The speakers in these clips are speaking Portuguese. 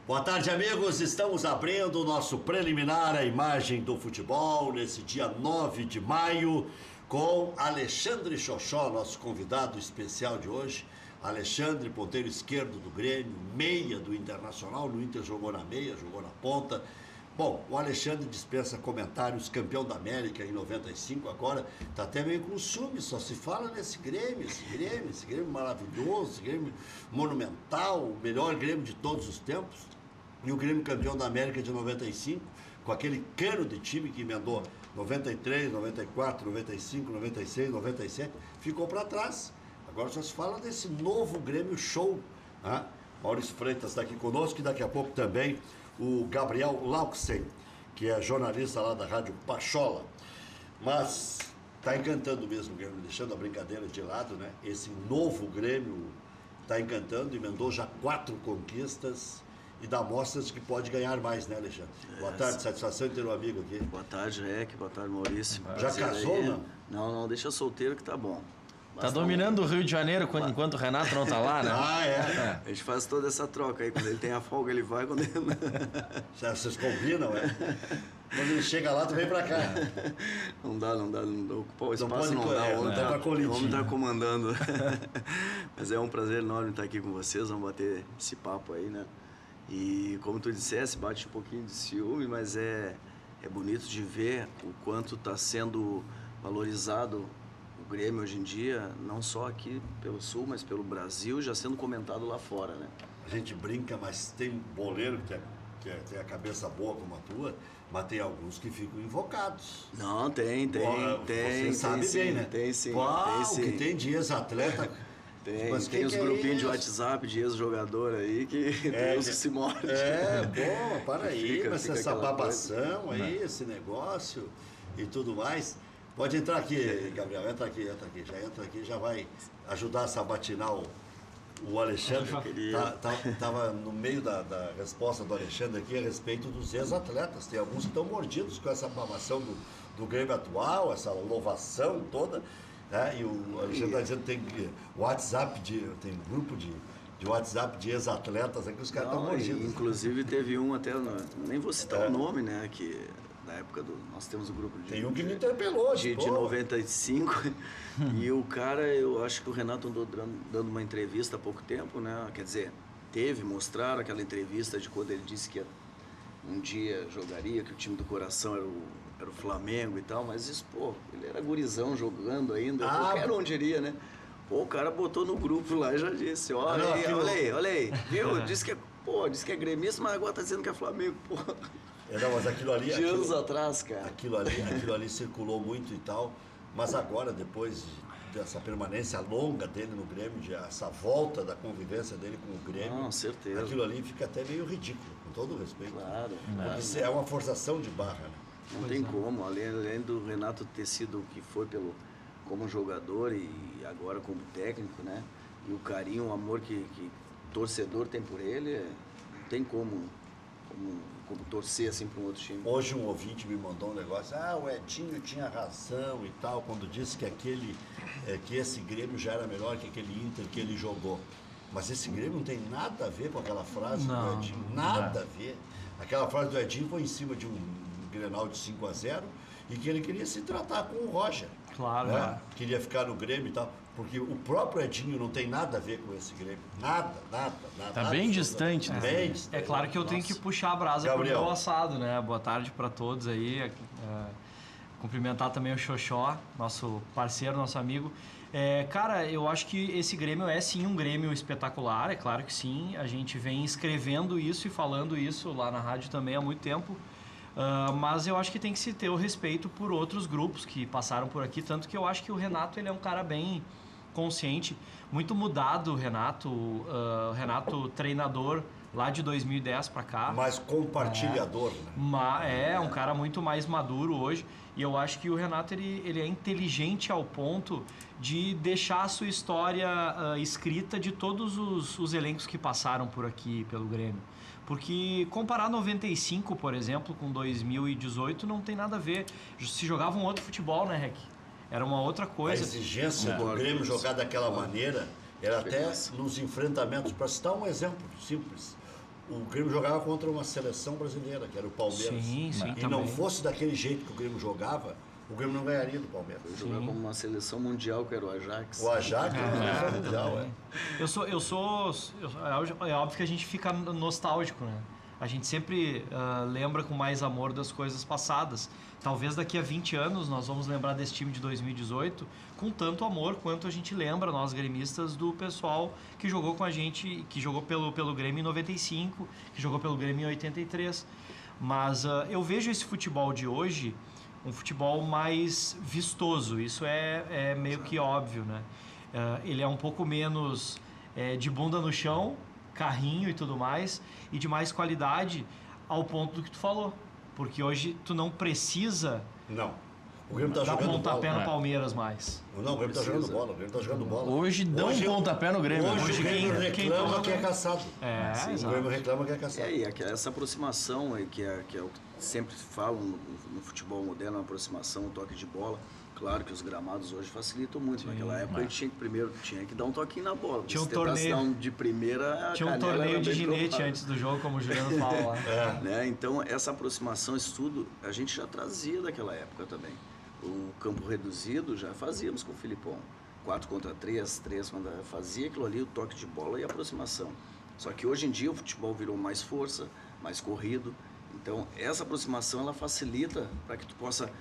Boa tarde, amigos. Estamos abrindo o nosso preliminar à imagem do futebol nesse dia 9 de maio com Alexandre Xoxó, nosso convidado especial de hoje. Alexandre, ponteiro esquerdo do Grêmio, meia do Internacional. No Inter jogou na meia, jogou na ponta. Bom, o Alexandre dispensa comentários, campeão da América em 95, agora está até meio com ciúme, só se fala nesse Grêmio, esse Grêmio maravilhoso, esse Grêmio monumental, o melhor Grêmio de todos os tempos. E o Grêmio campeão da América de 95, com aquele cano de time que emendou 93, 94, 95, 96, 97, ficou para trás. Agora só se fala desse novo Grêmio show, né? Maurício Freitas está aqui conosco e daqui a pouco também o Gabriel Lauxen, que é jornalista lá da Rádio Pachola. Mas está encantando mesmo o Grêmio, deixando a brincadeira de lado, né? Esse novo Grêmio está encantando, emendou já 4 conquistas e dá mostras de que pode ganhar mais, né, Alexandre? Boa tarde, satisfação em ter um amigo aqui. Boa tarde, Rec, boa tarde, Maurício. Já casou, aí. não? Não, deixa solteiro que tá bom. Tá dominando o Rio de Janeiro enquanto o Renato não tá lá, né? A gente faz toda essa troca aí. Quando ele tem a folga, ele vai. Quando ele... Já vocês combinam, é? Quando ele chega lá, tu vem pra cá. Não dá. Ocupar o espaço não dá. O homem tá pra colidir. O homem tá comandando. Mas é um prazer enorme estar aqui com vocês. Vamos bater esse papo aí, né? E como tu disseste, bate um pouquinho de ciúme, mas é bonito de ver o quanto tá sendo valorizado o Grêmio hoje em dia, não só aqui pelo Sul, mas pelo Brasil, já sendo comentado lá fora, né? A gente brinca, mas tem boleiro que tem a cabeça boa como a tua, mas tem alguns que ficam invocados. Não, tem. Você sabe bem, né? Tem sim. O que tem de ex-atleta... Mas tem os grupinhos de WhatsApp de ex-jogador aí que Deus que se morde. Para aí, mas essa babação coisa. aí, esse negócio e tudo mais... Pode entrar aqui, Gabriel, entra aqui, já vai ajudar a sabatinar o Alexandre. Estava no meio da resposta do Alexandre aqui a respeito dos ex-atletas. Tem alguns que estão mordidos com essa mamação do Grêmio atual, essa louvação toda. Né? E o Alexandre está dizendo que tem WhatsApp, tem grupo de WhatsApp de ex-atletas aqui, os caras estão mordidos. Inclusive teve um até, nem vou citar o nome, né, que... Na época nós temos um grupo de... Tem um que me interpelou. De 95. E o cara, eu acho que o Renato andou dando uma entrevista há pouco tempo, né? Quer dizer, mostraram aquela entrevista de quando ele disse que um dia jogaria, que o time do coração era o Flamengo e tal. Mas isso, ele era gurizão jogando ainda. Qualquer um diria, né? O cara botou no grupo lá e já disse, olha aí, viu? Disse que é gremista, mas agora tá dizendo que é Flamengo, Não, mas aquilo ali... De anos atrás, cara. Aquilo ali circulou muito e tal, mas agora, depois dessa permanência longa dele no Grêmio, essa volta da convivência dele com o Grêmio... Não, certeza. Aquilo ali fica até meio ridículo, com todo o respeito. Claro. Porque é uma forçação de barra, né? Não tem como, além do Renato ter sido o que foi como jogador e agora como técnico, né? E o carinho, o amor que torcedor tem por ele, não tem como torcer assim para um outro time. Hoje um ouvinte me mandou um negócio, o Edinho tinha razão e tal, quando disse que esse Grêmio já era melhor que aquele Inter que ele jogou. Mas esse Grêmio não tem nada a ver com aquela frase do Edinho, nada a ver. Aquela frase do Edinho foi em cima de um Grenal de 5-0 e que ele queria se tratar com o Roger. Claro, né? Queria ficar no Grêmio e tal, porque o próprio Edinho não tem nada a ver com esse Grêmio. Nada. Tá bem distante, né? Bem distante. É claro que eu tenho que puxar a brasa pro meu assado, né? Boa tarde para todos aí. Cumprimentar também o Xoxó, nosso parceiro, nosso amigo. Cara, eu acho que esse Grêmio é sim um Grêmio espetacular, é claro que sim. A gente vem escrevendo isso e falando isso lá na rádio também há muito tempo. Mas eu acho que tem que se ter o respeito por outros grupos que passaram por aqui, tanto que eu acho que o Renato ele é um cara bem consciente, muito mudado o Renato, treinador lá de 2010 para cá. Mais compartilhador, né? É um cara muito mais maduro hoje, e eu acho que o Renato ele é inteligente ao ponto de deixar a sua história escrita de todos os elencos que passaram por aqui pelo Grêmio. Porque comparar 95, por exemplo, com 2018 não tem nada a ver. Se jogava um outro futebol, né, Rec? Era uma outra coisa. A exigência do Grêmio jogar daquela maneira era até nos enfrentamentos. Para citar um exemplo simples, o Grêmio jogava contra uma seleção brasileira, que era o Palmeiras. Sim, e também. não fosse daquele jeito que o Grêmio jogava, o Grêmio não ganharia do Palmeiras. Foi jogar como uma seleção mundial, que era o Ajax. O Ajax era uma seleção mundial, É óbvio que a gente fica nostálgico, né? A gente sempre lembra com mais amor das coisas passadas. Talvez daqui a 20 anos nós vamos lembrar desse time de 2018 com tanto amor quanto a gente lembra, nós gremistas, do pessoal que jogou com a gente, que jogou pelo Grêmio em 95, que jogou pelo Grêmio em 83. Mas eu vejo esse futebol de hoje um futebol mais vistoso, isso é meio que óbvio, né? Ele é um pouco menos de bunda no chão, carrinho e tudo mais, e de mais qualidade ao ponto do que tu falou. Porque hoje tu não precisa Não. O Grêmio tá dar jogando pontapé bola. no Palmeiras mais. Não, o Grêmio tá jogando bola. O Grêmio tá jogando bola. Hoje dão um pontapé no Grêmio. Hoje o Grêmio reclama que é caçado. O Exato. Grêmio reclama que é caçado. E essa aproximação aí, que é o que sempre falam no futebol moderno, a aproximação, o toque de bola. Claro que os gramados hoje facilitam muito. Naquela época a gente tinha que dar um toquinho na bola. Tinha um Se tentasse torneio. dar um de primeira, Tinha um torneio de ginete antes do jogo, como o Juliano fala lá. Né? Então, essa aproximação, isso tudo, a gente já trazia daquela época também. O campo reduzido já fazíamos com o Filipão. 4 contra 3, 3 contra... Fazia aquilo ali, o toque de bola e a aproximação. Só que hoje em dia o futebol virou mais força, mais corrido. Então, essa aproximação, ela facilita para que tu possa...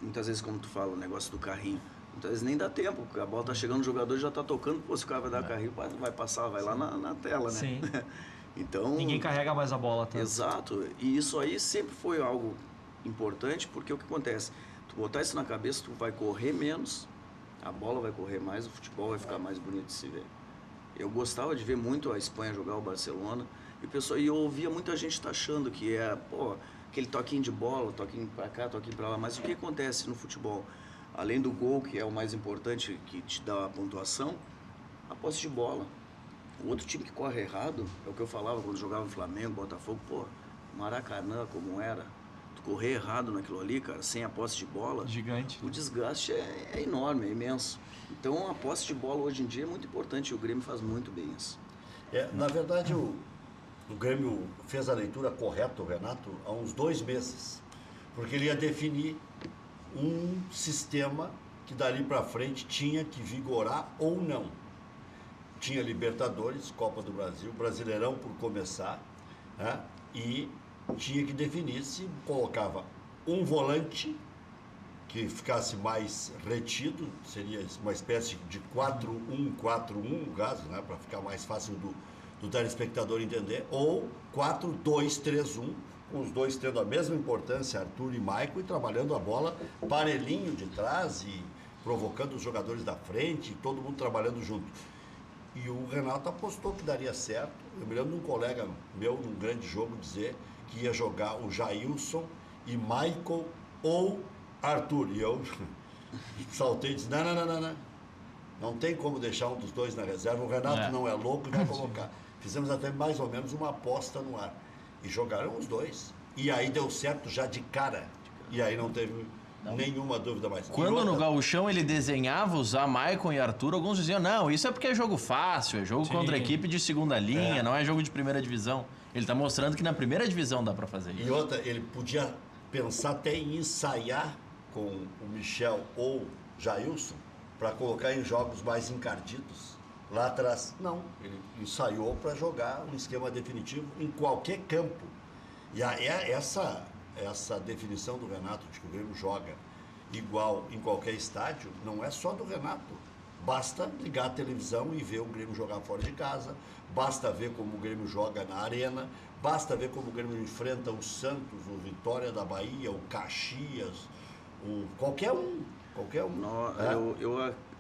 Muitas vezes, como tu fala, o negócio do carrinho, muitas vezes nem dá tempo, porque a bola tá chegando, o jogador já tá tocando, pô, se o cara vai dar carrinho, vai passar, vai lá na tela, né? Sim. Então... Ninguém carrega mais a bola tanto. Exato. E isso aí sempre foi algo importante, porque o que acontece? Tu botar isso na cabeça, tu vai correr menos, a bola vai correr mais, o futebol vai ficar mais bonito de se ver. Eu gostava de ver muito a Espanha jogar o Barcelona, e eu ouvia muita gente taxando que aquele toquinho de bola, toquinho pra cá, toquinho pra lá. Mas o que acontece no futebol? Além do gol, que é o mais importante, que te dá a pontuação, a posse de bola. O outro time que corre errado, é o que eu falava quando jogava no Flamengo, Botafogo, Maracanã, como era. Tu correr errado naquilo ali, cara, sem a posse de bola, Gigante. o desgaste é enorme, é imenso. Então a posse de bola hoje em dia é muito importante e o Grêmio faz muito bem isso. Na verdade, o Grêmio fez a leitura correta, o Renato, há uns 2 meses. Porque ele ia definir um sistema que dali para frente tinha que vigorar ou não. Tinha Libertadores, Copa do Brasil, Brasileirão por começar, né? E tinha que definir se colocava um volante que ficasse mais retido, seria uma espécie de 4-1-4-1, no caso, né? Para ficar mais fácil do telespectador entender, ou 4-2-3-1, com os dois tendo a mesma importância, Arthur e Maicon, e trabalhando a bola parelhinho de trás e provocando os jogadores da frente, e todo mundo trabalhando junto. E o Renato apostou que daria certo. Eu me lembro de um colega meu, num grande jogo, dizer que ia jogar o Jailson e Maicon ou Arthur. E eu saltei e disse, não. Não tem como deixar um dos dois na reserva. O Renato não é louco e vai colocar. Fizemos até mais ou menos uma aposta no ar. E jogaram os dois. E aí deu certo já de cara. E aí não teve nenhuma dúvida mais. Quando no Gauchão ele desenhava usar Maicon e Arthur, alguns diziam, não, isso é porque é jogo fácil, é jogo contra equipe de segunda linha, não é jogo de primeira divisão. Ele está mostrando que na primeira divisão dá para fazer isso. E outra, ele podia pensar até em ensaiar com o Michel ou Jailson para colocar em jogos mais encardidos. Lá atrás, não. Ele ensaiou para jogar um esquema definitivo em qualquer campo. E essa definição do Renato de que o Grêmio joga igual em qualquer estádio, não é só do Renato. Basta ligar a televisão e ver o Grêmio jogar fora de casa, basta ver como o Grêmio joga na Arena, basta ver como o Grêmio enfrenta o Santos, o Vitória da Bahia, o Caxias, qualquer um.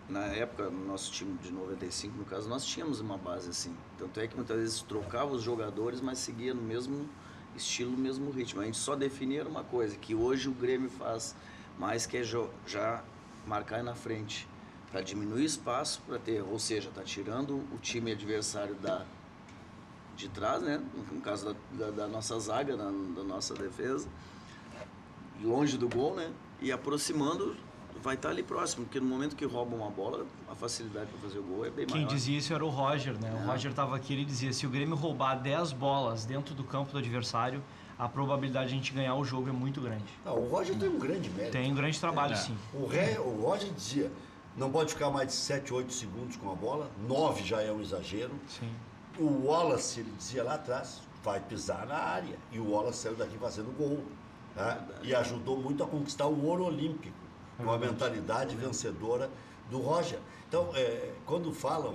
Na época, no nosso time de 95, no caso, nós tínhamos uma base assim. Tanto é que muitas vezes trocava os jogadores, mas seguia no mesmo estilo, no mesmo ritmo. A gente só definia uma coisa, que hoje o Grêmio faz mais, que é já marcar na frente, para diminuir espaço, para ter, ou seja, tá tirando o time adversário de trás, né? No caso da nossa zaga, da nossa defesa, longe do gol, né? E aproximando vai estar ali próximo, porque no momento que rouba uma bola, a facilidade para fazer o gol é bem maior. Quem dizia isso era o Roger, né? O Roger estava aqui, ele dizia, se o Grêmio roubar 10 bolas dentro do campo do adversário, a probabilidade de a gente ganhar o jogo é muito grande. Não, o Roger tem um grande mérito. Tem um grande trabalho, sim. O Roger dizia, não pode ficar mais de 7, 8 segundos com a bola, 9 já é um exagero. Sim. O Wallace, ele dizia lá atrás, vai pisar na área. E o Wallace saiu daqui fazendo gol. Tá? E ajudou muito a conquistar o ouro olímpico, com a mentalidade vencedora do Roger. Então, quando falam,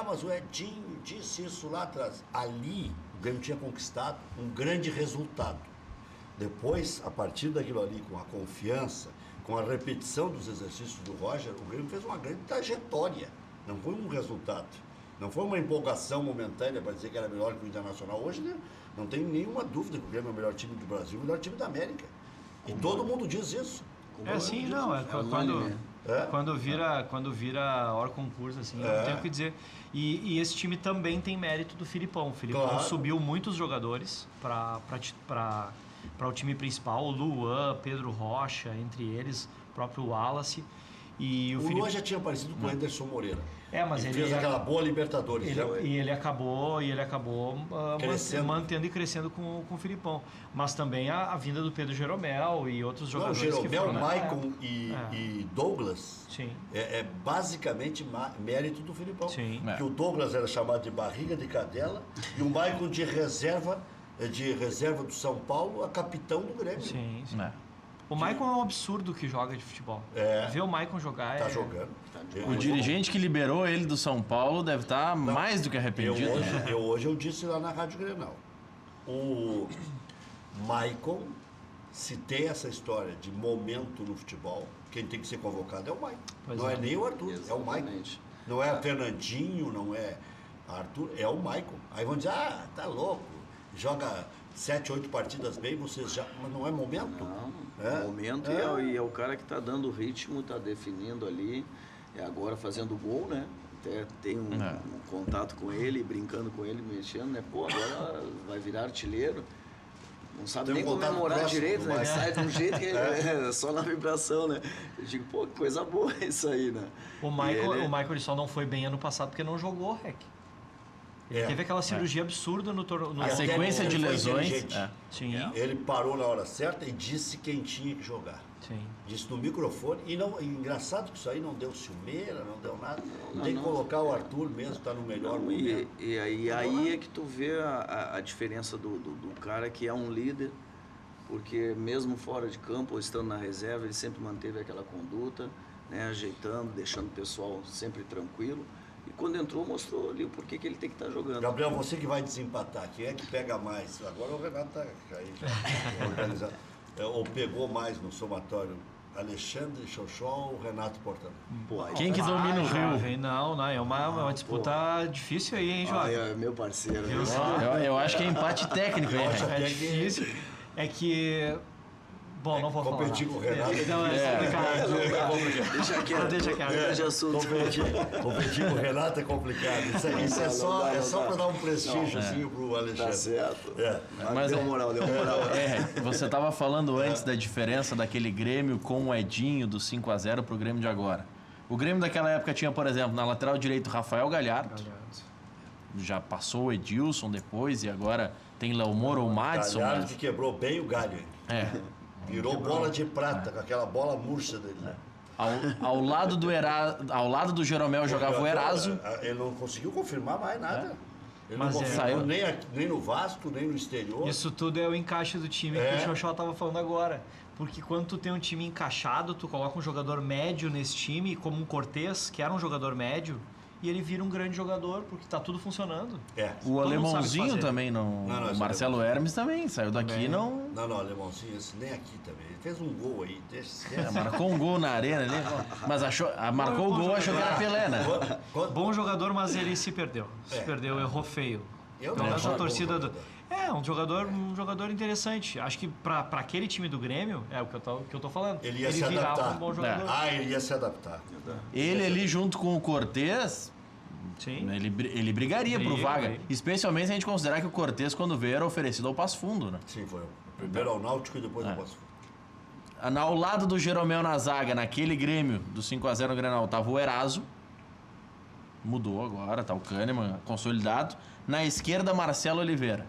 mas o Edinho disse isso lá atrás, ali o Grêmio tinha conquistado um grande resultado. Depois, a partir daquilo ali, com a confiança, com a repetição dos exercícios do Roger, o Grêmio fez uma grande trajetória. Não foi um resultado. Não foi uma empolgação momentânea para dizer que era melhor que o Internacional. Hoje, né, não tem nenhuma dúvida que o Grêmio é o melhor time do Brasil, o melhor time da América. E todo mundo diz isso. Assim, não. Quando vira hora concurso, assim, não tem o que dizer. E esse time também tem mérito do Filipão. O Filipão subiu muitos jogadores para o time principal. O Luan, Pedro Rocha, entre eles, o próprio Wallace. E o Luan já tinha aparecido com o Anderson Moreira. Mas ele fez aquela boa Libertadores. Ele acabou mantendo e crescendo com o Filipão. Mas também a vinda do Pedro Jeromel e outros jogadores. Jeromel, Maicon e Douglas Sim. É basicamente mérito do Filipão. Sim. Porque o Douglas era chamado de barriga de cadela e o Maicon de reserva do São Paulo, a capitão do Grêmio. Sim. O Maicon é um absurdo que joga de futebol. Ver o Maicon jogar Tá jogando. O dirigente que liberou ele do São Paulo deve estar mais do que arrependido. Hoje eu disse lá na Rádio Grenal. O Maicon, se tem essa história de momento no futebol, quem tem que ser convocado é o Maicon. Não é nem o Arthur, Exatamente. é o Maicon. Não é Fernandinho, não é Arthur, é o Maicon. Aí vão dizer, tá louco, joga 7, 8 partidas bem, vocês já... Mas não é momento? Não, momento e é o cara que está dando o ritmo, está definindo ali, agora fazendo gol, né? Até tem um contato com ele, brincando com ele, mexendo, né? Agora vai virar artilheiro. Não sabe nem comemorar direito, né? Sai de um jeito que é só na vibração, né? Eu digo, que coisa boa isso aí, né? O Michael ele só não foi bem ano passado porque não jogou, Rec. Ele teve aquela cirurgia absurda no torneio. A sequência de lesões. Sim. Ele parou na hora certa e disse quem tinha que jogar. Sim. Disse no microfone. E engraçado que isso aí não deu ciumeira, não deu nada. Tem que colocar o Arthur mesmo, está no melhor momento. E aí é que tu vê a diferença do cara que é um líder, porque mesmo fora de campo, ou estando na reserva, ele sempre manteve aquela conduta, né, ajeitando, deixando o pessoal sempre tranquilo. E quando entrou, mostrou ali o porquê que ele tem que estar jogando. Gabriel, você que vai desempatar, quem é que pega mais? Agora o Renato está aí já organizado. Ou pegou mais no somatório? Alexandre Xoxó ou Renato Portaluppi? Quem que domina o Rio? Não, é uma disputa difícil aí, hein, Jota? É meu parceiro. Eu acho que é empate técnico, hein? É difícil. É que... Bom, não vou falar. Competir com o Renato. Deixa quieto. Competir com o Renato é complicado. Isso é só para dar um prestígiozinho pro Alexandre. Tá certo. Mas deu moral. Você estava falando antes da diferença daquele Grêmio com o Edinho do 5-0 pro Grêmio de agora. O Grêmio daquela época tinha, por exemplo, na lateral direito Rafael Galhardo. Já passou o Edilson depois e agora tem Léo Moura ou Madison. Galhardo que quebrou bem o galho. Virou bola de prata, com aquela bola murcha dele. Ao lado do Jeromel jogava o Eraso. Ele não conseguiu confirmar mais nada. Ele Mas não confirmou nem no Vasco, nem no exterior. Isso tudo é o encaixe do time que o Xoxó estava falando agora. Porque quando tu tem um time encaixado, tu coloca um jogador médio nesse time, como um Cortez, que era um jogador médio, e ele vira um grande jogador, porque tá tudo funcionando. O Alemãozinho também, o Marcelo Hermes também, saiu daqui não... Não, Alemãozinho, esse nem aqui também. Ele fez um gol aí, marcou um gol na arena ali, mas marcou o gol, achou que era Pelé, né? Bom jogador, mas ele se perdeu. Errou feio. Pelo menos a torcida do... um jogador interessante. Acho que para aquele time do Grêmio, é o que eu tô falando. Ele ia se adaptar. Um bom jogador. Ele ia se adaptar. Ele ali junto com o Cortez, sim. Ele brigaria pro vaga. Especialmente se a gente considerar que o Cortez, quando veio, era oferecido ao Passo Fundo, né? Sim, foi. Primeiro ao Náutico e depois ao Passo Fundo. ao lado do Jeromel na zaga, naquele Grêmio do 5x0 no Grenal, tava o Eraso. Mudou agora, tá o Kahneman consolidado. Na esquerda, Marcelo Oliveira.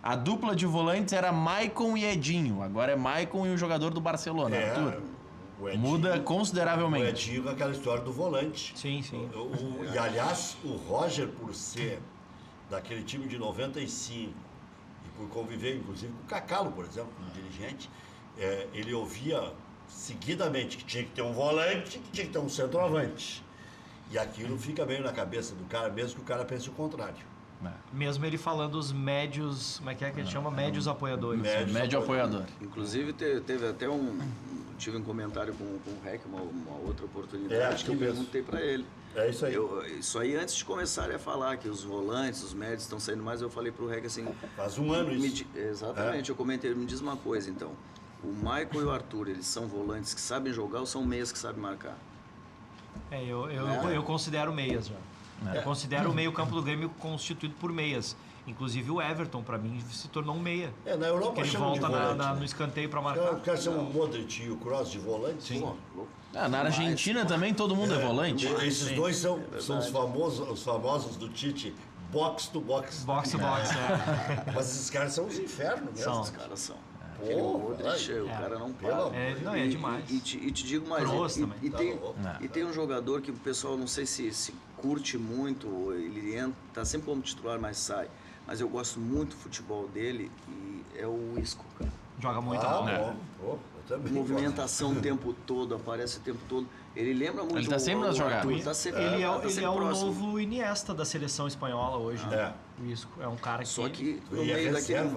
A dupla de volantes era Maicon e Edinho. Agora é Maicon e o jogador do Barcelona, Arthur. O Edinho, muda consideravelmente. O Edinho com aquela história do volante. Sim, sim. E aliás, o Roger, por ser daquele time de 95 e por conviver inclusive com o Cacalo, por exemplo, como dirigente, ele ouvia seguidamente que tinha que ter um volante, que tinha que ter um centroavante. E aquilo fica meio na cabeça do cara, mesmo que o cara pense o contrário. Mesmo ele falando os médios, como é que ele chama? Médios apoiadores. Médio apoiador. Inclusive teve até tive um comentário com o Rec, uma outra oportunidade que eu perguntei para ele. É isso aí. Isso aí, antes de começarem a falar que os volantes, os médios estão saindo mais, eu falei pro Rec assim... Faz um ano isso. Exatamente, eu comentei, me diz uma coisa então. O Michael e o Arthur, eles são volantes que sabem jogar ou são meias que sabem marcar? Eu considero meias já. Eu considero o meio-campo do Grêmio constituído por meias. Inclusive o Everton, para mim, se tornou um meia. Na Europa ele chama volta de volante, no escanteio para marcar. O cara chama o Modric e o Kroos de volante. Sim. Na Argentina também todo mundo é volante. Esses dois são os famosos do Tite, box to box. Box to box, Mas esses caras são os infernos mesmo. Os caras são. Aquele Modric, o cara não para. É demais. E te digo mais, e tem um jogador que o pessoal não sei se curte muito, ele tá sempre como titular, mas sai. Mas eu gosto muito do futebol dele e é o Isco, cara. Joga muito mal. Eu também movimentação o tempo todo, aparece o tempo todo. Ele lembra muito. Ele tá sempre nas jogadas. Ele é o novo Iniesta da seleção espanhola hoje. O Isco é um cara que... Só que no meio daquele...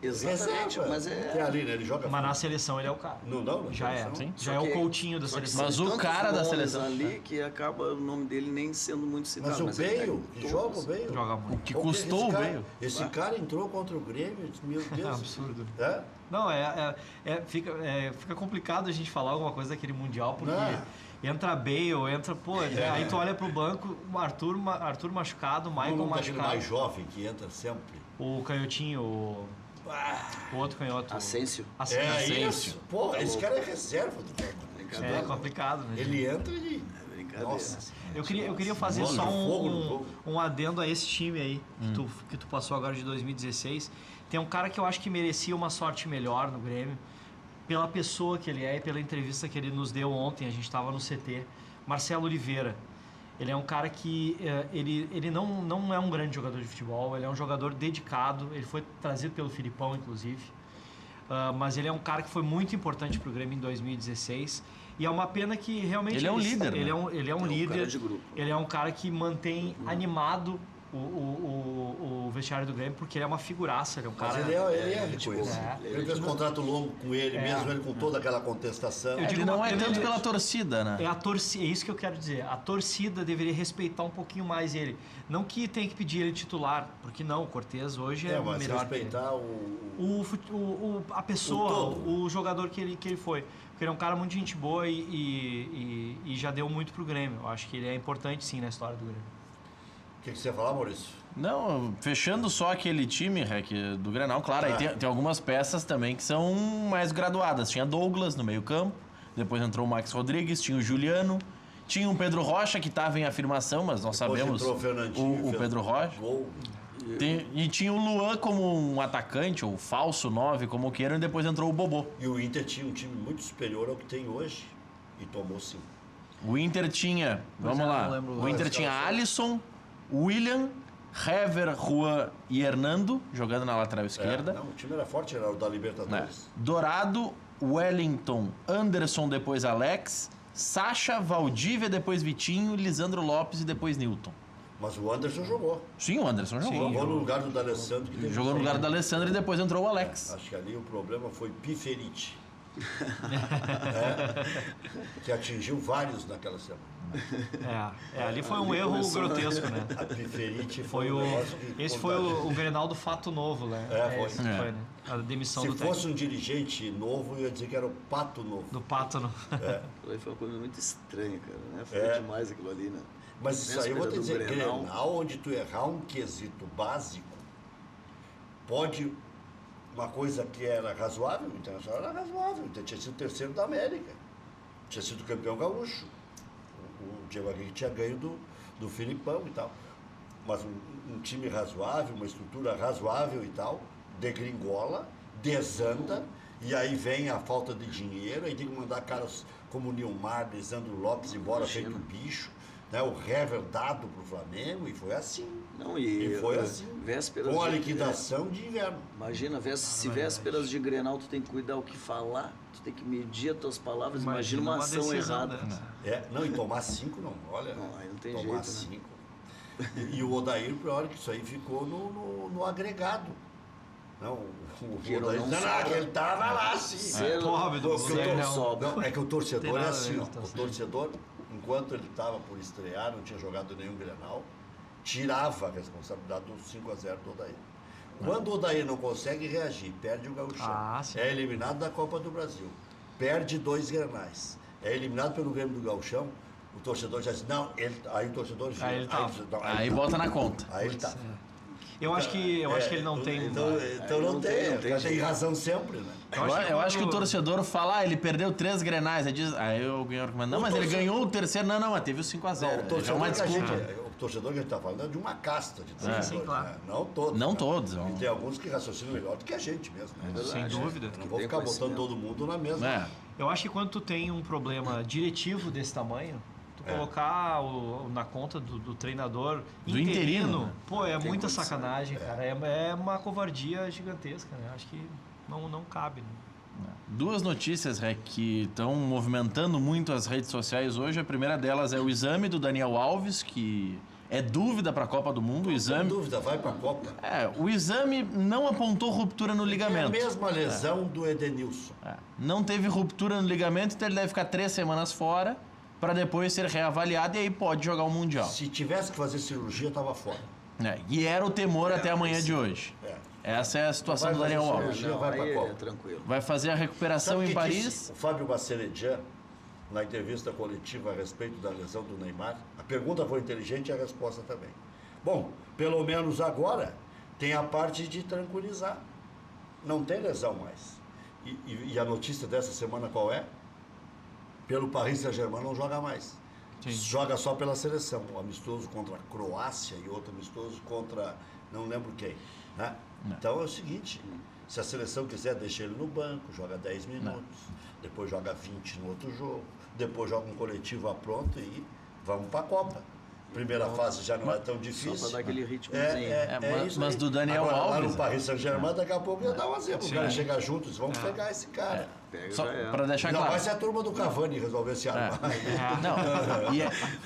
Exatamente, mas Tem ali, né? Ele joga. Mas na seleção ele é o cara. Não? Já é. Sim. Já é o Coutinho da seleção. Mas o cara da seleção ali que acaba o nome dele nem sendo muito citado. Mas o Bale, que joga o Bale. Joga muito. O que custou o Bale. Esse cara entrou contra o Grêmio, meu Deus. É absurdo. Não, fica complicado a gente falar alguma coisa daquele Mundial, porque entra Bale, aí tu olha pro banco, o Arthur machucado, o Michael machucado. Mais jovem que entra sempre. O canhotinho, o outro canhoto. Asensio. Isso. Esse cara é reserva do Grêmio. É complicado, né? Ele entra e... Nossa. Eu queria fazer só um adendo a esse time aí, que tu passou agora de 2016. Tem um cara que eu acho que merecia uma sorte melhor no Grêmio, pela pessoa que ele é e pela entrevista que ele nos deu ontem, a gente estava no CT. Marcelo Oliveira. Ele é um cara que ele não é um grande jogador de futebol, ele é um jogador dedicado, ele foi trazido pelo Filipão, inclusive, mas ele é um cara que foi muito importante para o Grêmio em 2016 e é uma pena que realmente... Ele é um líder, ele é um líder, ele é um cara que mantém animado o vestiário do Grêmio, porque ele é uma figuraça, ele é um cara... Mas ele é reconhecido. Ele fez contrato longo com ele, mesmo ele com toda aquela contestação. Ele não é tanto pela torcida, né? É isso que eu quero dizer. A torcida deveria respeitar um pouquinho mais ele. Não que tenha que pedir ele titular, porque não, o Cortez hoje é mas melhor respeitar a pessoa, o jogador que ele foi. Porque ele é um cara muito gente boa e já deu muito pro Grêmio. Eu acho que ele é importante sim na história do Grêmio. O que você ia falar, Maurício? Não, fechando só aquele time, Rec, do Grenal, claro, aí tem algumas peças também que são mais graduadas. Tinha Douglas no meio campo, depois entrou o Max Rodrigues, tinha o Juliano, tinha o Pedro Rocha, que estava em afirmação, mas nós sabemos o Pedro Rocha. Gol. E tinha o Luan como um atacante, ou falso 9, como queiram, e depois entrou o Bobô. E o Inter tinha um time muito superior ao que tem hoje, e tomou 5. O Inter tinha, vamos lá, o Inter tinha Alisson, William, Hever, Juan e Hernando, jogando na lateral esquerda. O time era forte, era o da Libertadores. Dourado, Wellington, Anderson, depois Alex, Sacha, Valdívia, depois Vitinho, Lisandro Lopes e depois Newton. Mas o Anderson jogou. Sim, o Anderson jogou. Jogou no lugar do D'Alessandro. Jogou no lugar do D'Alessandro e depois entrou o Alex. Acho que ali o problema foi Piferite. Que atingiu vários naquela semana. Ali foi um erro grotesco, né? A Piferite esse foi o Grenal do fato novo, né? Foi, né? A demissão do técnico. Se fosse um dirigente novo, eu ia dizer que era o Pato Novo. Do Pato Novo. Foi uma coisa muito estranha, cara, né? Foi demais aquilo ali, né? Mas isso aí eu vou te dizer, Grenal, onde tu errar um quesito básico, pode uma coisa que era razoável, o Internacional era razoável, tinha sido terceiro da América, tinha sido campeão gaúcho. O Diego Aguirre tinha ganho do Filipão e tal. Mas um time razoável, uma estrutura razoável e tal, degringola, desanda, e aí vem a falta de dinheiro, aí tem que mandar caras como o Nilmar, Lisandro Lopes embora feito bicho, né? O Hever dado pro Flamengo, e foi assim. Não, e foi assim. Vésperas com a liquidação de inverno. Imagina, se vésperas de Grenal tu tem que cuidar o que falar, tu tem que medir as tuas palavras, imagina uma ação errada. Não, e tomar 5 não, olha. Não, aí não tem tomar jeito, 5. Né? E o Odair, pior que isso aí ficou no agregado. Não, o Odair não, ele tava lá, sim. É que o torcedor é assim, ó. O torcedor, enquanto ele estava por estrear, não tinha jogado nenhum Grenal, tirava a responsabilidade do 5-0 do Odair. Quando o Odair não consegue reagir, perde o Gauchão, é eliminado da Copa do Brasil, perde 2 Grenais, é eliminado pelo Grêmio do Gauchão, o torcedor já diz, não, aí o torcedor gira. Aí bota na conta. Aí ele tá. Eu acho que ele não tem. Então não tem razão sempre, né? Eu acho que o torcedor fala, ele perdeu 3 Grenais. Aí alguém argumenta, não, mas ele ganhou o terceiro. Não, mas teve o 5-0. O torcedor que a gente está falando é de uma casta de torcedores. Sim, claro. Né? Não todos. Não todos. E tem alguns que raciocinam melhor do que a gente mesmo. Né? Sem dúvida. Não vou ficar botando todo mundo na mesma. Eu acho que quando tu tem um problema diretivo desse tamanho, colocar na conta do treinador do interino, pô, é muita sacanagem, cara. É uma covardia gigantesca, né? Acho que não cabe, né? 2 notícias, que estão movimentando muito as redes sociais hoje. A primeira delas é o exame do Daniel Alves, que é dúvida para a Copa do Mundo. Sem dúvida, vai para a Copa. O exame não apontou ruptura no ligamento. É a mesma lesão do Edenilson. Não teve ruptura no ligamento, então ele deve ficar 3 semanas fora, para depois ser reavaliado e aí pode jogar o Mundial. Se tivesse que fazer cirurgia, estava fora. E era o temor até amanhã de hoje. Essa é a situação do Daniel Alves. Vai para a Copa. Tranquilo. Vai fazer a recuperação em Paris. O Fábio Baceledian, na entrevista coletiva a respeito da lesão do Neymar, a pergunta foi inteligente e a resposta também. Bom, pelo menos agora tem a parte de tranquilizar. Não tem lesão mais. E a notícia dessa semana qual é? Pelo Paris Saint-Germain não joga mais. Sim. Joga só pela seleção. Um amistoso contra a Croácia e outro amistoso contra não lembro quem. Né? Então é o seguinte, se a seleção quiser deixar ele no banco, joga 10 minutos, depois joga 20 no outro jogo, depois joga um coletivo a pronto e vamos para a Copa. Primeira fase já não é tão difícil. Só para dar aquele ritmo. Mas do Daniel agora, Alves... Lá no Paris Saint-Germain, daqui a pouco ia dar um exemplo. O cara chegar juntos, vamos pegar esse cara. Só para deixar claro. Não vai ser a turma do Cavani resolver esse ano.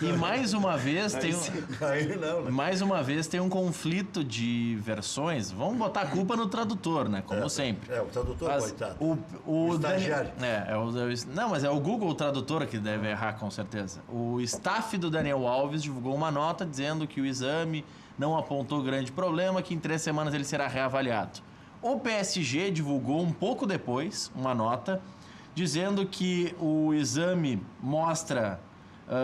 E mais uma vez tem mais uma vez tem um conflito de versões. Vamos botar a culpa no tradutor, né? Como sempre. O tradutor, coitado. O estagiário. Não, mas é o Google Tradutor que deve errar, com certeza. O staff do Daniel Alves divulgou uma nota dizendo que o exame não apontou grande problema, que em 3 semanas ele será reavaliado. O PSG divulgou um pouco depois uma nota dizendo que o exame mostra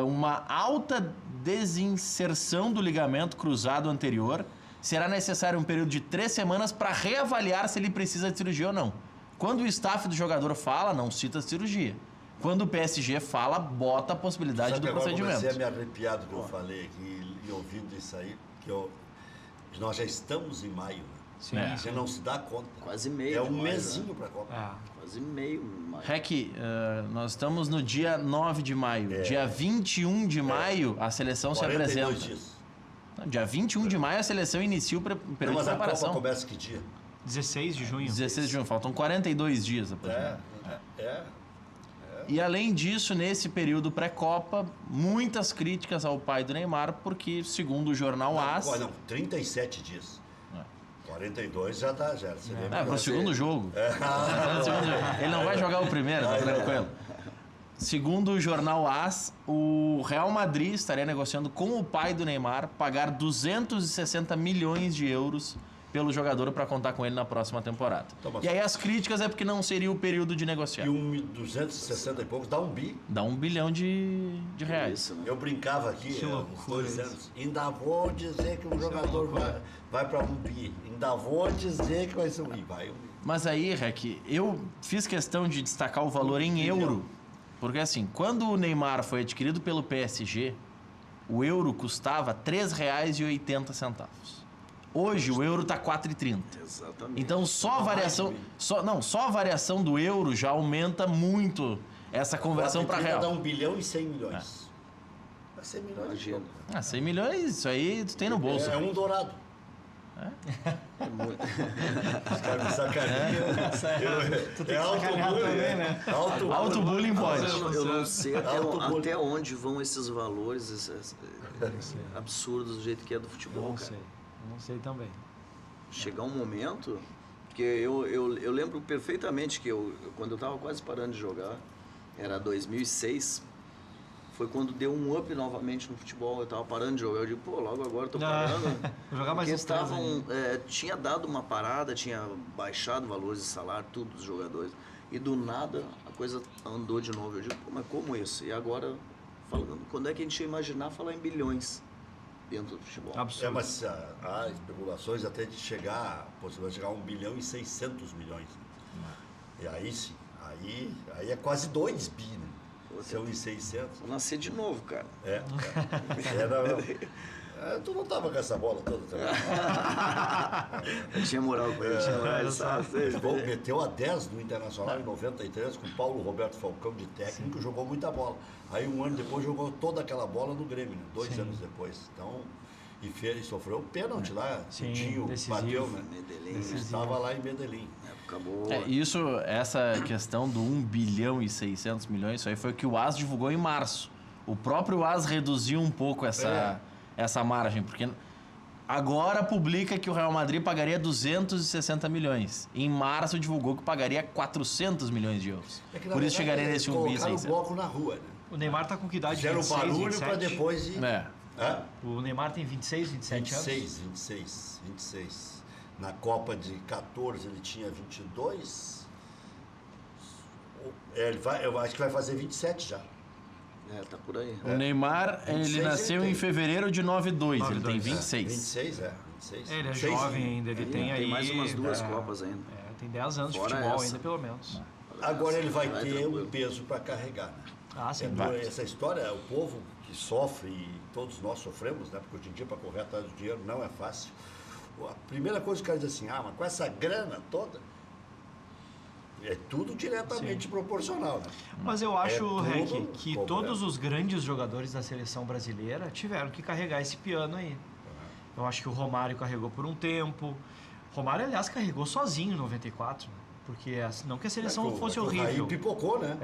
uma alta desinserção do ligamento cruzado anterior. Será necessário um período de 3 semanas para reavaliar se ele precisa de cirurgia ou não. Quando o staff do jogador fala, não cita cirurgia. Quando o PSG fala, bota a possibilidade do procedimento. Eu comecei a me arrepiar do que eu falei aqui e ouvindo isso aí, que nós já estamos em maio, né? Sim, Você não se dá conta. Quase meio. É um mesinho para a Copa. Quase meio. Rec, nós estamos no dia 9 de maio. Dia 21 de maio, a seleção se apresenta. Dias. Dia 21 de maio, a seleção inicia o período de preparação. Mas a Copa começa que dia? 16 de junho. 16 de junho. Faltam 42 dias. E além disso, nesse período pré-Copa, muitas críticas ao pai do Neymar, porque, segundo o jornal AS... 37 dias. 42 já está, já. Para o segundo jogo. Ele não vai jogar o primeiro, tá tranquilo. Segundo o jornal AS, o Real Madrid estaria negociando com o pai do Neymar pagar 260 milhões de euros pelo jogador para contar com ele na próxima temporada. E aí as críticas é porque não seria o período de negociar. E 260 e poucos dá 1 bi. Dá 1 bilhão de reais. Isso, né? Eu brincava aqui há uns 2 anos. Ainda vou dizer que um jogador vai para 1 bi. Ainda vou dizer que vai ser 1 bi. Vai 1 bi. Mas aí, Rec, eu fiz questão de destacar o valor em euro. Porque assim, quando o Neymar foi adquirido pelo PSG, o euro custava R$ 3,80. Hoje o euro está 4,30. Exatamente. Então só a variação do euro já aumenta muito essa conversão para real. Dá 1 bilhão e 100 milhões. 100 milhões. Imagina. 100 milhões, isso aí tu tem no bolso. É um dourado. É muito. Os caras me sacaneiam. Tu tem que sacanear também, né? Alto bullying pode. Eu não sei até onde vão esses valores esses absurdos do jeito que é do futebol, Não cara. sei. Não sei também. Chegar um momento, porque eu lembro perfeitamente que quando eu estava quase parando de jogar, era 2006, foi quando deu um up novamente no futebol, eu estava parando de jogar, eu digo, pô, logo agora eu tô parando. Vou jogar mais uns 3 tinha dado uma parada, tinha baixado valores de salário, tudo dos jogadores, e do nada a coisa andou de novo, eu digo, pô, mas como isso? E agora, quando é que a gente ia imaginar falar em bilhões dentro do futebol? Absurdo. Mas há especulações até de chegar, possivelmente chegar a 1 bilhão e 600 milhões. E aí sim, aí é quase 2 bi, né? Se é 1 e 600. Vou nascer de novo, cara. Tu não tava com essa bola toda também. Eu tinha moral com ele, tinha moral, sabe? Bom, meteu a 10 no Internacional em 93 com o Paulo Roberto Falcão de técnico, jogou muita bola. Aí um ano depois jogou toda aquela bola no Grêmio, né? 2 anos depois. Então, e sofreu o pênalti lá, o Dinho bateu, né? Medellín. Estava lá em Medellín. Acabou. Essa questão do 1 bilhão e 600 milhões, isso aí foi o que o AS divulgou em março. O próprio AS reduziu um pouco essa margem, porque agora publica que o Real Madrid pagaria 260 milhões. Em março divulgou que pagaria 400 milhões de euros. Por isso chegaria nesse 1 bilhão e 600. Colocaram o bloco na rua, né? O Neymar tá com que idade? Fizeram 26, barulho 27? para depois ir... O Neymar tem 26, 27 anos? 26. Na Copa de 14 ele tinha 22. Eu acho que vai fazer 27 já. Tá por aí. O Neymar, ele nasceu em fevereiro de 92, ele tem 26. 26. Ele é jovem ainda, ele tem aí... Tem mais umas 2 Copas ainda. Tem 10 anos Fora de futebol essa. ainda, pelo menos. Agora ele vai ter um peso para carregar, né? Sim. Essa história, o povo que sofre, e todos nós sofremos, né? Porque hoje em dia para correr atrás do dinheiro não é fácil. A primeira coisa que o cara diz assim, mas com essa grana toda, é tudo diretamente proporcional, né? Mas eu acho, Rec, que problema. todos os grandes jogadores da seleção brasileira tiveram que carregar esse piano aí. Eu acho que o Romário carregou por um tempo. Romário, aliás, carregou sozinho em 94, né? Porque não que a seleção fosse horrível. Aí pipocou, né?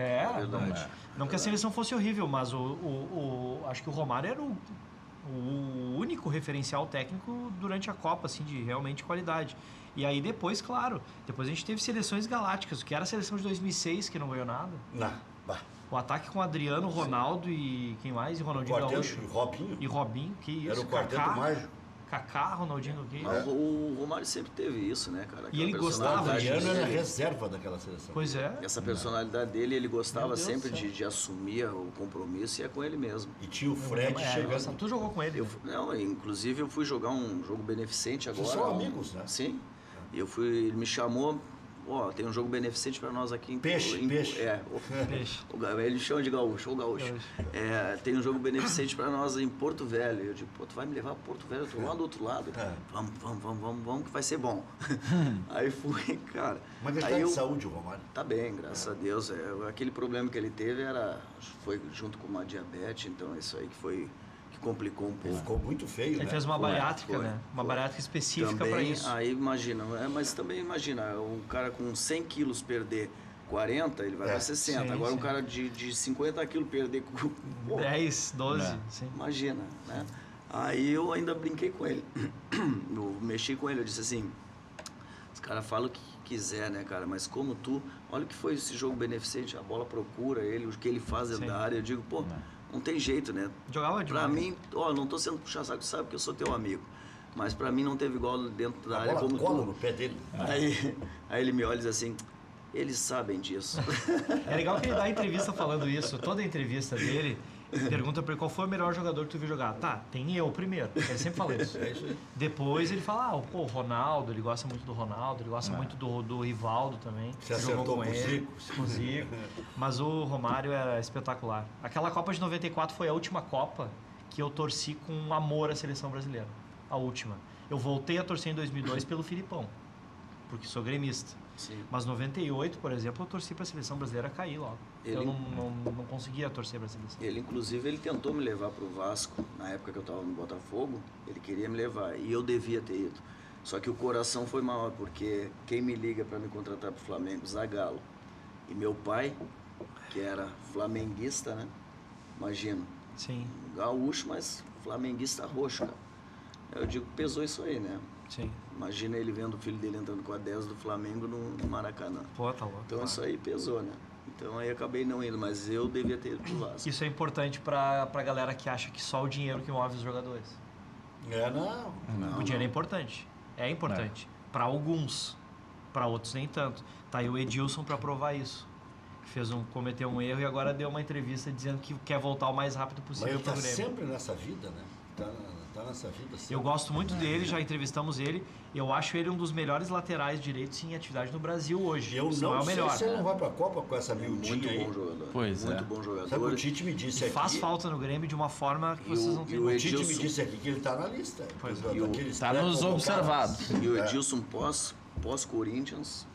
Não que a seleção fosse horrível, mas acho que o Romário era o único referencial técnico durante a Copa, assim, de realmente qualidade. E aí depois, claro, depois a gente teve seleções galácticas, que era a seleção de 2006, que não ganhou nada. O ataque com Adriano, Ronaldo e quem mais? E Ronaldinho Gaúcho. E Robinho, que isso. Era o quarteto mágico. Kaká, Ronaldinho, que isso. O Romário sempre teve isso, né, cara? E ele gostava. O Adriano era reserva daquela seleção. Pois é. Essa personalidade dele, ele gostava sempre de assumir o compromisso e é com ele mesmo. E tinha o Fred chegando. Tu jogou com ele? Inclusive eu fui jogar um jogo beneficente agora. Vocês são amigos, né? Sim. Ele me chamou, tem um jogo beneficente para nós aqui em Peixe. Peixe. Ele chama de gaúcho, tem um jogo beneficente para nós em Porto Velho. Eu digo, tu vai me levar para Porto Velho, eu tô lá do outro lado. Vamos que vai ser bom. Aí fui, cara. Mas ele tá de saúde, o Romário? Tá bem, graças a Deus. Aquele problema que ele teve foi junto com uma diabetes, então isso aí que complicou um pouco. Ele ficou muito feio, Ele né? fez uma bariátrica, né? Uma bariátrica específica para isso. Aí imagina, mas também imagina, um cara com 100 quilos perder 40, ele vai para 60. Sim, Agora um cara de 50 quilos perder 10, 12, sim. Imagina, né? Aí eu ainda brinquei com ele. Eu mexi com ele, eu disse assim, os caras falam o que quiser, né, cara? Mas como olha o que foi esse jogo beneficente, a bola procura ele, o que ele faz dentro da área. Eu digo, não tem jeito, né? Jogava demais. Pra mim, não tô sendo puxar saco, sabe que eu sou teu amigo. Mas pra mim não teve igual dentro da área como cola no pé dele. Aí ele me olha e diz assim, eles sabem disso. É legal que ele dá entrevista falando isso. Toda a entrevista dele, Pergunta pra ele qual foi o melhor jogador que tu viu jogar. Tá, tem eu primeiro. Ele sempre fala isso. É isso aí. Depois ele fala, o Ronaldo, ele gosta muito do Ronaldo, ele gosta muito do Rivaldo também. Você que jogou acertou com com o ele, com o Zico. Mas o Romário era espetacular. Aquela Copa de 94 foi a última Copa que eu torci com amor à seleção brasileira. A última. Eu voltei a torcer em 2002 pelo Filipão, porque sou gremista. Sim. Mas 98, por exemplo, eu torci para a seleção brasileira cair logo. Ele- Eu não conseguia torcer para a seleção. Ele, inclusive, ele tentou me levar para o Vasco, na época que eu estava no Botafogo, ele queria me levar, e eu devia ter ido. Só que o coração foi maior, porque quem me liga para me contratar para o Flamengo? Zagallo. E meu pai, que era flamenguista, né? Imagina, Sim, gaúcho, mas flamenguista roxo, cara. Eu digo, pesou isso aí, né? sim. Imagina ele vendo o filho dele entrando com a 10 do Flamengo no Maracanã. Pô, tá louco. Então isso aí pesou, né? Então aí acabei não indo, mas eu devia ter ido pro Vasco. Isso é importante pra galera que acha que só o dinheiro que move os jogadores. Não. Não, O dinheiro é importante. É importante. Pra alguns. Pra outros nem tanto. Tá aí o Edilson pra provar isso. Cometeu um erro e agora deu uma entrevista dizendo que quer voltar o mais rápido Mas possível ele pro tá Grêmio. sempre nessa vida, né? Tá nessa vida sempre. Eu gosto muito dele, já entrevistamos ele. Eu acho ele um dos melhores laterais direitos em atividade no Brasil hoje. Eu Se não é o sei melhor. se ele não vai pra Copa com essa miudinha Muito aí. bom jogador. Pois muito é. bom jogador. Sabe o que o Tite me disse E aqui? faz falta no Grêmio de uma forma que E vocês o- não têm. e o O Tite me Edilson- disse aqui que ele tá na lista. Pois da- é. daqueles Tá nos pré-convocados. observados. E o Edilson pós-Corinthians,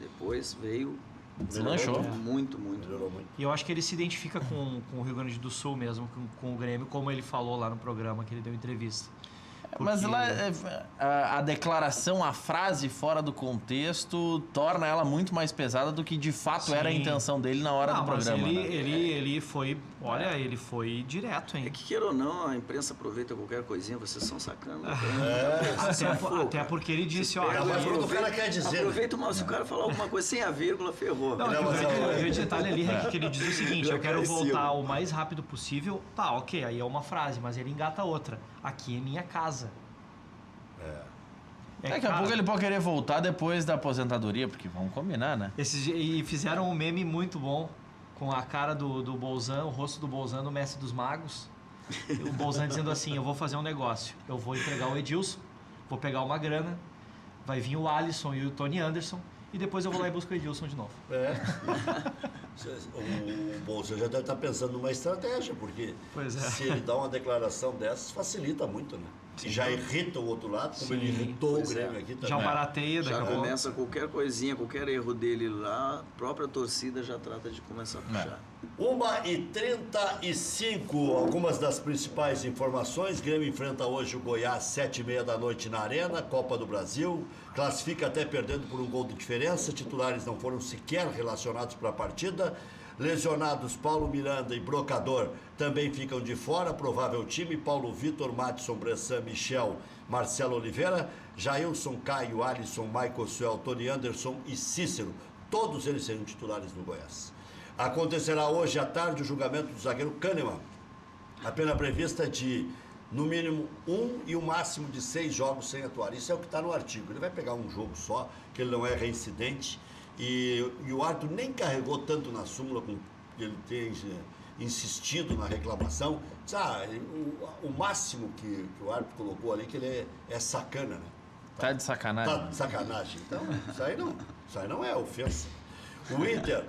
depois veio... Deslanchou. Muito, muito. Melhorou muito. E eu acho que ele se identifica com o Rio Grande do Sul mesmo, com o Grêmio, como ele falou lá no programa que ele deu entrevista. Mas Porque- lá a declaração, a frase fora do contexto torna ela muito mais pesada do que de fato era a Sim. intenção dele na hora Não, do mas programa. ele, né? ele foi, olha, ele foi direto, É hein? que queira ou não, a imprensa aproveita qualquer coisinha, vocês são sacanas. Até porque ele disse, ó, pega, mas o cara quer dizer, né? Aproveita mal, se o cara falar alguma coisa sem a vírgula, ferrou. Não, Não, mas o grande detalhe ali é que ele diz o seguinte, Já eu quero cresceu. voltar o mais rápido possível. Tá, ok, aí é uma frase, mas ele engata outra. Aqui é minha casa. Daqui a cara, pouco ele pode querer voltar depois da aposentadoria, porque vamos combinar, né? E fizeram um meme muito bom com a cara do Bolzan, o rosto do Bolzan no Mestre dos Magos. E o Bolzan dizendo assim, eu vou fazer um negócio. Eu vou entregar o Edilson, vou pegar uma grana, vai vir o Alisson e o Tony Anderson, e depois eu vou lá e busco o Edilson de novo. É. O Bolsa já deve estar pensando numa estratégia, porque Pois é. se ele dá uma declaração dessas, facilita muito, né? E já irrita o outro lado, como Sim, ele irritou o pois Grêmio é. aqui também. Já barateia daqui Já a pouco. começa qualquer coisinha, qualquer erro dele lá, a própria torcida já trata de começar a puxar. 1h35, algumas das principais informações. Grêmio enfrenta hoje o Goiás, 7h30 da noite na Arena, Copa do Brasil. Classifica até perdendo por um gol de diferença. Titulares não foram sequer relacionados para a partida. Lesionados Paulo Miranda e Brocador também ficam de fora. Provável time: Paulo Vitor, Madison, Bressan, Michel, Marcelo Oliveira, Jailson, Caio, Alisson, Michael Suel, Tony Anderson e Cícero. Todos eles serão titulares no Goiás. Acontecerá hoje à tarde o julgamento do zagueiro Kahneman. A pena prevista é de, no mínimo, 1 e o máximo de 6 jogos sem atuar. Isso é o que está no artigo. Ele vai pegar um jogo só, que ele não é reincidente. E o árbitro nem carregou tanto na súmula com que ele tem insistido na reclamação. Diz, o máximo que o árbitro colocou ali, que ele é sacana, né? Tá de sacanagem. Tá de sacanagem. Então, isso aí não é ofensa. O Inter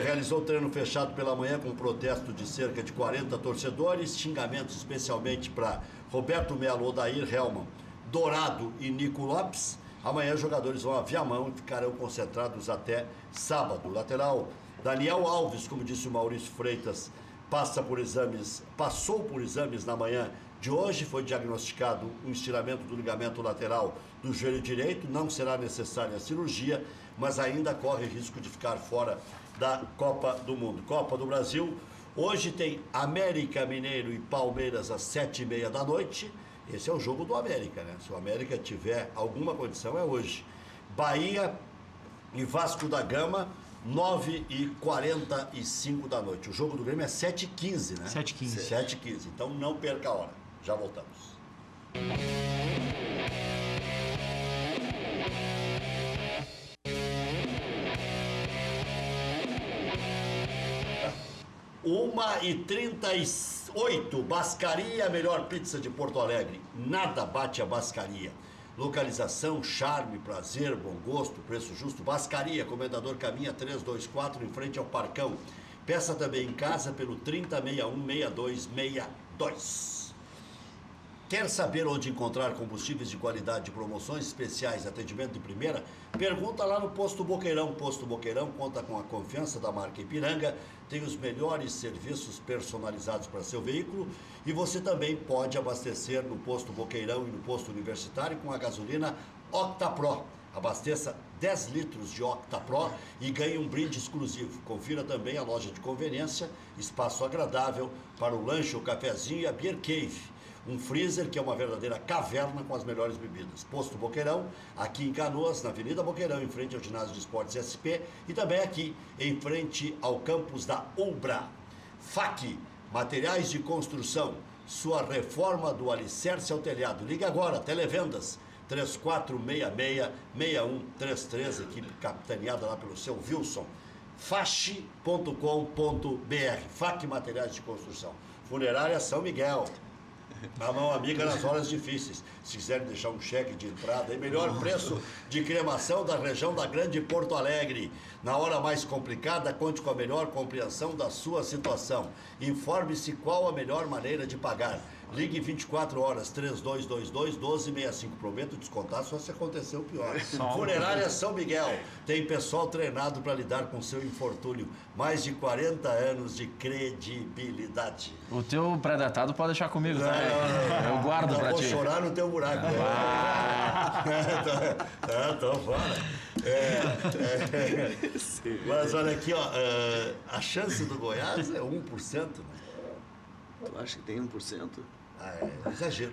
realizou treino fechado pela manhã com um protesto de cerca de 40 torcedores, xingamentos especialmente para Roberto Melo, Odair Hellmann, Dourado e Nico Lopes. Amanhã os jogadores vão a Viamão e ficarão concentrados até sábado. O lateral Daniel Alves, como disse o Maurício Freitas, passou por exames na manhã de hoje. Foi diagnosticado um estiramento do ligamento lateral do joelho direito. Não será necessária a cirurgia, mas ainda corre risco de ficar fora da Copa do Mundo. Copa do Brasil, hoje tem América Mineiro e Palmeiras às 7h30 da noite. Esse é o jogo do América, né? Se o América tiver alguma condição, é hoje. Bahia e Vasco da Gama, 9h45 da noite. O jogo do Grêmio é 7h15, né? 7h15. 7h15. Então não perca a hora. Já voltamos. 1h38, Bascaria, a melhor pizza de Porto Alegre. Nada bate a Bascaria. Localização, charme, prazer, bom gosto, preço justo. Bascaria, Comendador Caminha 324, em frente ao Parcão. Peça também em casa pelo 3061-6262. Quer saber onde encontrar combustíveis de qualidade, promoções especiais, atendimento de primeira? Pergunta lá no Posto Boqueirão. Posto Boqueirão conta com a confiança da marca Ipiranga, tem os melhores serviços personalizados para seu veículo e você também pode abastecer no Posto Boqueirão e no Posto Universitário com a gasolina OctaPro. Abasteça 10 litros de OctaPro e ganhe um brinde exclusivo. Confira também a loja de conveniência, espaço agradável para o lanche, o cafezinho e a Beer Cave. Um freezer que é uma verdadeira caverna com as melhores bebidas. Posto Boqueirão, aqui em Canoas, na Avenida Boqueirão, em frente ao Ginásio de Esportes SP e também aqui em frente ao campus da Ubra. FAC, materiais de construção, sua reforma do alicerce ao telhado. Liga agora, televendas 3466-6133, equipe capitaneada lá pelo seu Wilson. fache.com.br, FAC Materiais de Construção. Funerária São Miguel. A mão amiga nas horas difíceis. Se quiserem deixar um cheque de entrada, é melhor preço de cremação da região da Grande Porto Alegre. Na hora mais complicada, conte com a melhor compreensão da sua situação. Informe-se qual a melhor maneira de pagar. Ligue 24 horas, 3222-1265. Prometo descontar só se acontecer o pior. Funerária São Miguel. Tem pessoal treinado para lidar com seu infortúnio. Mais de 40 anos de credibilidade. O teu pré-datado pode deixar comigo, tá? Eu guardo pra ti. Vou chorar no teu buraco. Tô fora. Mas olha aqui, ó. A chance do Goiás é 1%, né? Tu acha que tem 1%? Exagero.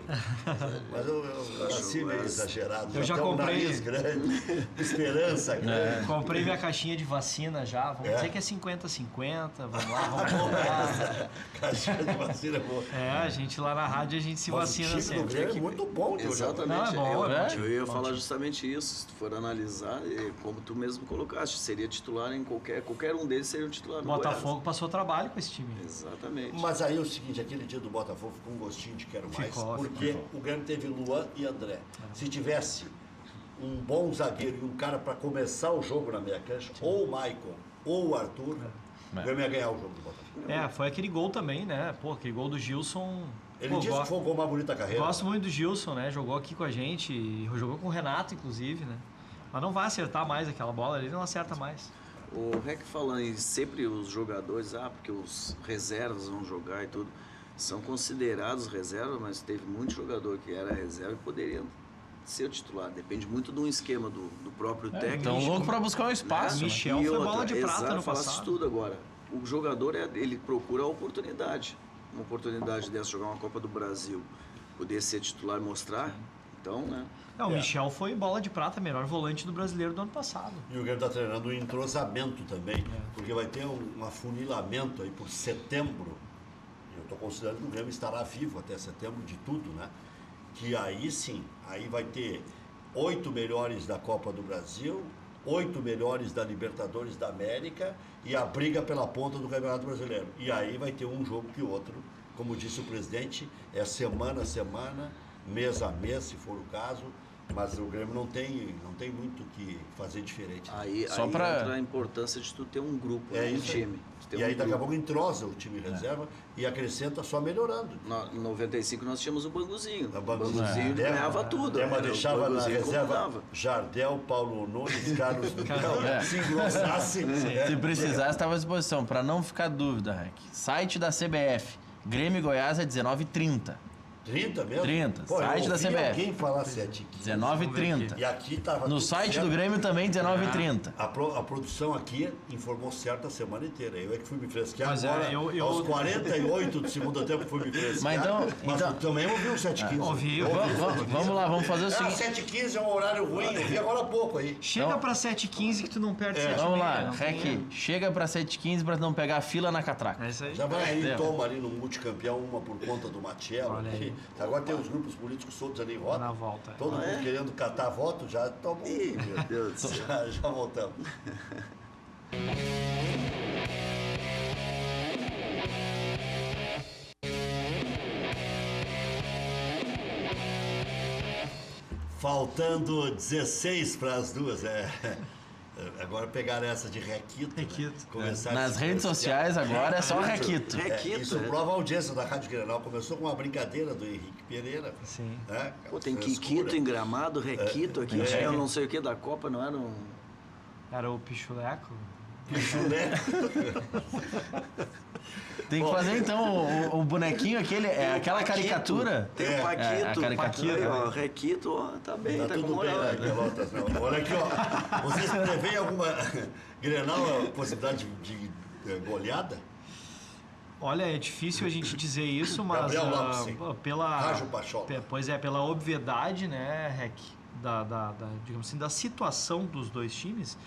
Mas eu nasci meio exagerado. Eu já tenho comprei. Um nariz grande, esperança grande. Comprei minha caixinha de vacina já. Vamos dizer que é 50-50. Vamos lá, vamos comprar. Caixinha de vacina é boa. A gente lá na rádio, a gente se vacina O time sempre. do Grêmio é muito bom. Exatamente. Não, é bom, eu ia falar justamente isso. Se tu for analisar, como tu mesmo colocaste, seria titular em qualquer um deles seria um titular no Botafogo Goiás. passou trabalho com esse time. Exatamente. Mas aí é o seguinte, aquele dia do Botafogo ficou um gostinho de quero mais, porque o Grêmio teve Luan e André. Se tivesse um bom zagueiro e um cara para começar o jogo na meia cancha, ou o Maicon ou o Arthur, o Grêmio ia ganhar o jogo do Botafogo. Foi aquele gol também, né? Pô, aquele gol do Gilson. Ele disse que foi um gol mais bonito da carreira. Gosto muito do Gilson, né? Jogou aqui com a gente, jogou com o Renato, inclusive, né? Mas não vai acertar mais aquela bola, ele não acerta mais. O Rec falando em sempre os jogadores, porque os reservas vão jogar e tudo, são considerados reservas, mas teve muito jogador que era reserva e poderia ser o titular. Depende muito de um esquema do próprio técnico. Então louco para buscar um espaço. O Né? Michel foi bola de prata no passado. Tudo agora. O jogador, ele procura a oportunidade. Uma oportunidade dessa, jogar uma Copa do Brasil, poder ser titular e mostrar. Então, né? O Michel foi bola de prata, melhor volante do brasileiro do ano passado. E o Grêmio está treinando um entrosamento também, porque vai ter um afunilamento aí por setembro. Eu estou considerando que o Grêmio estará vivo até setembro de tudo, né? Que aí sim, aí vai ter 8 melhores da Copa do Brasil, 8 melhores da Libertadores da América e a briga pela ponta do Campeonato Brasileiro. E aí vai ter um jogo que outro, como disse o presidente, é semana a semana, mês a mês, se for o caso, mas o Grêmio não tem muito o que fazer diferente. Aí Só pra... entra a importância de tu ter um grupo, um isso time. E aí daqui a pouco entrosa o time reserva e acrescenta só melhorando. Em 95 nós tínhamos o Banguzinho. O Banguzinho ganhava tudo. Mas deixava na reserva comandava. Jardel, Paulo Nunes, Carlos Miguel, se engrossasse. Se precisasse, estava à disposição. Para não ficar dúvida, Rec. Site da CBF. Grêmio e Goiás é 19h30. 30 mesmo? 30, Pô, site da CBF. Alguém falar 7h15. 19h30. E aqui tava No tudo site certo. do Grêmio também, 19h30. A produção aqui informou certo a semana inteira. Eu é que fui me fresquear Mas agora, aos 48 do segundo tempo fui me fresquar. Mas então- também ouvi o 7h15. Ouviu. Vamos lá, vamos fazer o seguinte. 7h15 é um horário ruim, eu vi agora há pouco aí. Chega Então- pra 7h15 que tu não perde 7h30. Vamos lá, não Rec, tem- chega para 7h15 para não pegar fila na catraca. É isso aí. Já vai aí, É. toma ali no multicampeão, uma por conta do Matiello. Olha aí. Agora tem os grupos políticos todos ali em rota. Na volta. Todo mundo querendo catar voto, já toma. Ih, meu Deus do céu. Já voltamos. Faltando 16 para as 2, agora pegaram essa de Requito. Né? Nas redes sociais agora é só Requito. Isso prova a audiência da Rádio Grenal. Começou com uma brincadeira do Henrique Pereira. Sim. Né? Pô, tem Kikito em Gramado, Requito aqui. Tinha não sei o que da Copa, não era um... Era o Pichuleco? Pichuleco. Tem que fazer então o bonequinho aquele, aquela caricatura. Tem o Paquito. A caricatura. Requito, ó, tá bem, tá tudo com bem, moral. né, Pelotas? Não. Olha aqui, ó. Vocês prevêem alguma Grenal, a possibilidade de goleada? Olha, é difícil a gente dizer isso, mas Gabriel Lopes, sim. Rádio Pachola. Pois é, pela obviedade, né, Rec, digamos assim, da situação dos dois times,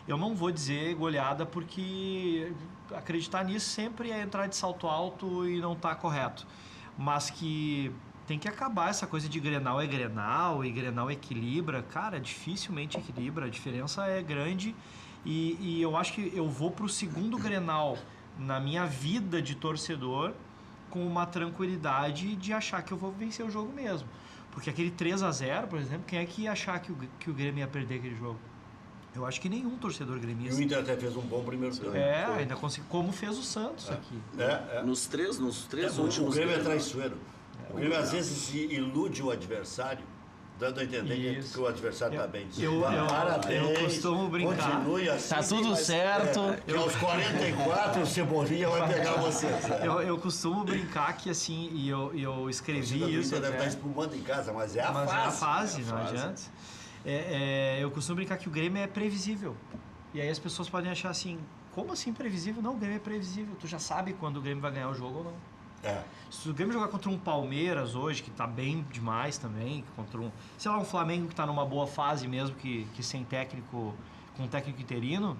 eu não vou dizer goleada porque acreditar nisso sempre é entrar de salto alto e não tá correto. Mas que tem que acabar essa coisa de Grenal é Grenal e Grenal equilibra. Cara, dificilmente equilibra, a diferença é grande e eu acho que eu vou pro segundo Grenal na minha vida de torcedor com uma tranquilidade de achar que eu vou vencer o jogo mesmo. Porque aquele 3-0, por exemplo, quem é que ia achar que o Grêmio ia perder aquele jogo? Eu acho que nenhum torcedor gremista. E o Inter até fez um bom primeiro tempo. Ainda conseguiu, como fez o Santos aqui. Nos três últimos... O Grêmio é traiçoeiro. O Grêmio às vezes ilude o adversário, dando a entender que o adversário está bem. Parabéns. Eu costumo brincar. Continue assim. Tá tudo certo. Que aos 44 o Cebolinha vai pegar vocês. Eu costumo brincar que assim, e eu escrevi isso. Deve estar espumando em casa, mas é a fase. Mas é a fase, não adianta. Eu costumo brincar que o Grêmio é previsível. E aí as pessoas podem achar assim, como assim previsível? Não, o Grêmio é previsível. Tu já sabe quando o Grêmio vai ganhar o jogo ou não. Se o Grêmio jogar contra um Palmeiras hoje, que tá bem demais também, contra um Flamengo que tá numa boa fase mesmo, que sem técnico, com um técnico interino,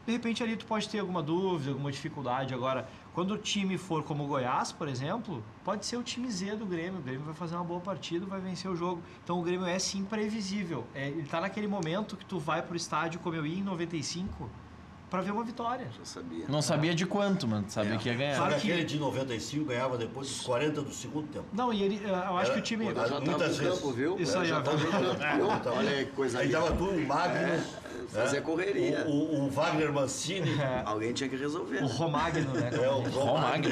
de repente ali tu pode ter alguma dúvida, alguma dificuldade. Agora, quando o time for como o Goiás, por exemplo, pode ser o time Z do Grêmio. O Grêmio vai fazer uma boa partida, vai vencer o jogo. Então o Grêmio é sim previsível. Ele tá naquele momento que tu vai pro estádio como eu ia em 95 para ver uma vitória. Já sabia. Não sabia de quanto, mano. Sabia que ia ganhar. Só que aquele de 95 ganhava depois dos 40 do segundo tempo. Não, e eu acho que o time... Já tava no campo, viu? Isso aí, já tava no campo. Olha que coisa aí linda. tava tu, o Magno... Fazer correria. O Wagner Mancini. Alguém tinha que resolver. O Romagno, né? O Romagno.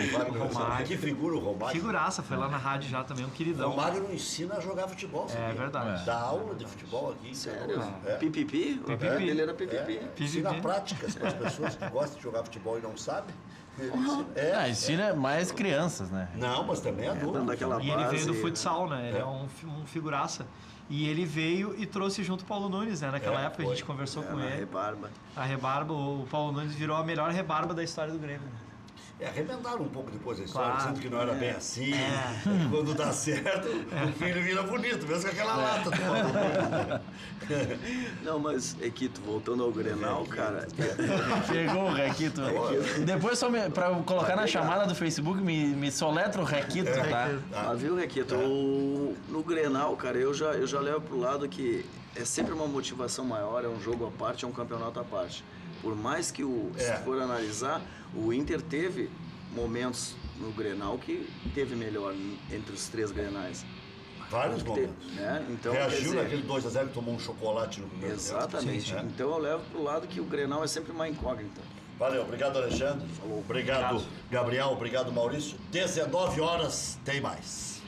Que figura o Romagno. Figuraça, foi lá na rádio já também, um queridão. O Romagno ensina a jogar futebol. É verdade. Dá aula de futebol aqui. Sério? Pipipi? Ele era pipipi. Ensina práticas para as pessoas que gostam de jogar futebol e não sabem. Ensina mais crianças, né? Não, mas também adultos. E ele veio do futsal, né? Ele é um figuraça. E ele veio e trouxe junto o Paulo Nunes, né? Naquela época a gente conversou com ele. A rebarba, o Paulo Nunes virou a melhor rebarba da história do Grêmio. Arrebentaram um pouco depois da história, dizendo que não era bem assim. Quando dá certo, o filho vira bonito, mesmo com aquela lata. Não, mas, Equito, voltando ao Grenal, cara... Pegou o Requito. Depois, só pra colocar na chamada do Facebook, me soletra o Requito, tá? Viu, Requito? No Grenal, cara, eu já levo pro lado que é sempre uma motivação maior, é um jogo à parte, é um campeonato à parte. Por mais que, se for analisar, o Inter teve momentos no Grenal que teve melhor entre os três Grenais. Vários momentos. Então, reagiu naquele 2-0 e tomou um chocolate no primeiro tempo. Exatamente. Então eu levo pro lado que o Grenal é sempre uma incógnita. Valeu, obrigado, Alexandre. Obrigado, Gabriel. Obrigado, Maurício. 19 horas tem mais.